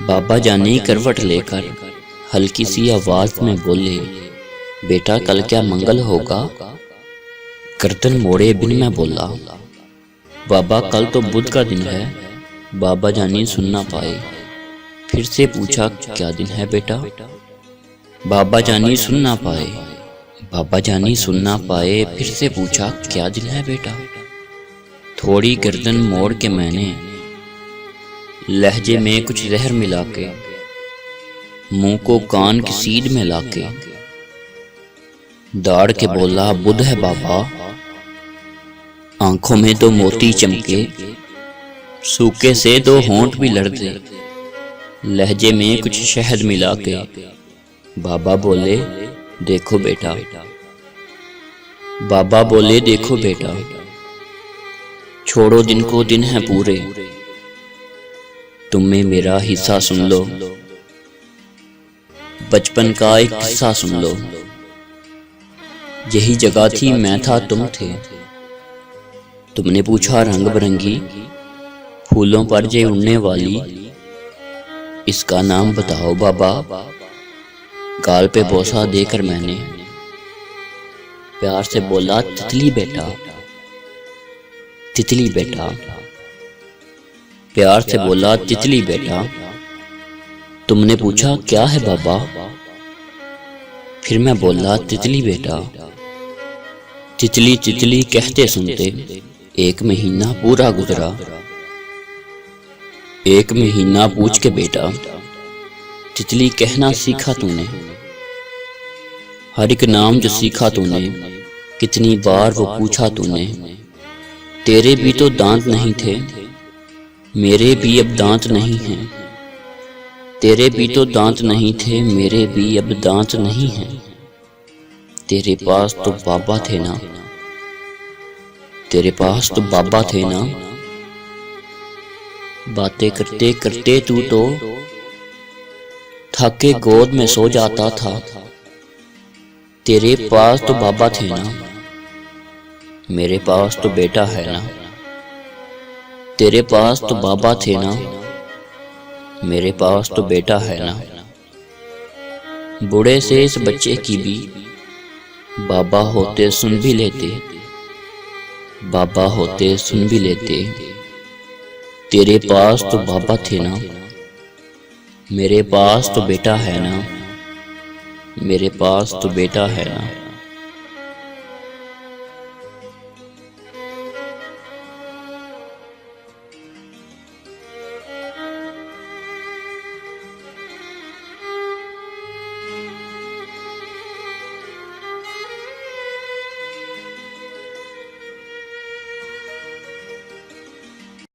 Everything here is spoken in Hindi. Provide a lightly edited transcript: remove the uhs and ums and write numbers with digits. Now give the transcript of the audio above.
बाबा जानी करवट लेकर हल्की सी आवाज में बोले, बेटा कल क्या मंगल होगा? गर्दन मोड़े बिन मैं बोला, बाबा कल तो बुध का दिन है। बाबा जानी सुन ना पाए, फिर से पूछा, क्या दिन है बेटा? बाबा जानी सुन ना पाए, बाबा जानी सुन ना पाए, फिर से पूछा, क्या दिन है बेटा? थोड़ी गर्दन मोड़ के मैंने लहजे में कुछ जहर मिला के मुंह को कान की सीध में लाके दाड़ के बोला, बुध है बाबा। आंखों में दो मोती चमके, सूखे से दो होंठ भी लड़ दे। लहजे में कुछ शहद मिला के बाबा बोले, देखो बेटा। बाबा बोले, देखो बेटा, छोड़ो दिन को दिन है पूरे, तुम में मेरा हिस्सा सुन लो। बचपन का एक किस्सा सुन लो। यही जगह थी, मैं था, तुम थे। तुमने पूछा, रंग बिरंगी फूलों पर जे उड़ने वाली, इसका नाम बताओ बाबा। गाल पे बोसा देकर मैंने प्यार से बोला, तितली बेटा, तितली बेटा। प्यार से बोला, तितली बेटा। तुमने पूछा, क्या है बाबा? फिर मैं बोला, तितली बेटा। तितली तितली कहते सुनते एक महीना पूरा गुजरा। एक महीना पूछ के बेटा, तितली कहना सीखा तूने? हर एक नाम जो सीखा तूने, कितनी बार वो पूछा तूने? तेरे भी तो दांत नहीं थे, मेरे भी अब दांत नहीं हैं। तेरे भी तो दांत नहीं थे, मेरे भी अब दांत नहीं हैं। तेरे पास तो बाबा थे ना, तेरे पास तो बाबा थे ना। बातें करते करते तू तो थक के गोद में सो जाता था। तेरे पास तो बाबा थे ना, मेरे पास तो बेटा है ना। तेरे पास तो बाबा थे ना, मेरे पास तो बेटा है ना। बूढ़े से इस बच्चे की भी बाबा होते सुन भी लेते, बाबा होते सुन भी लेते। तेरे पास तो बाबा थे ना, मेरे पास तो बेटा है ना, मेरे पास तो बेटा है ना।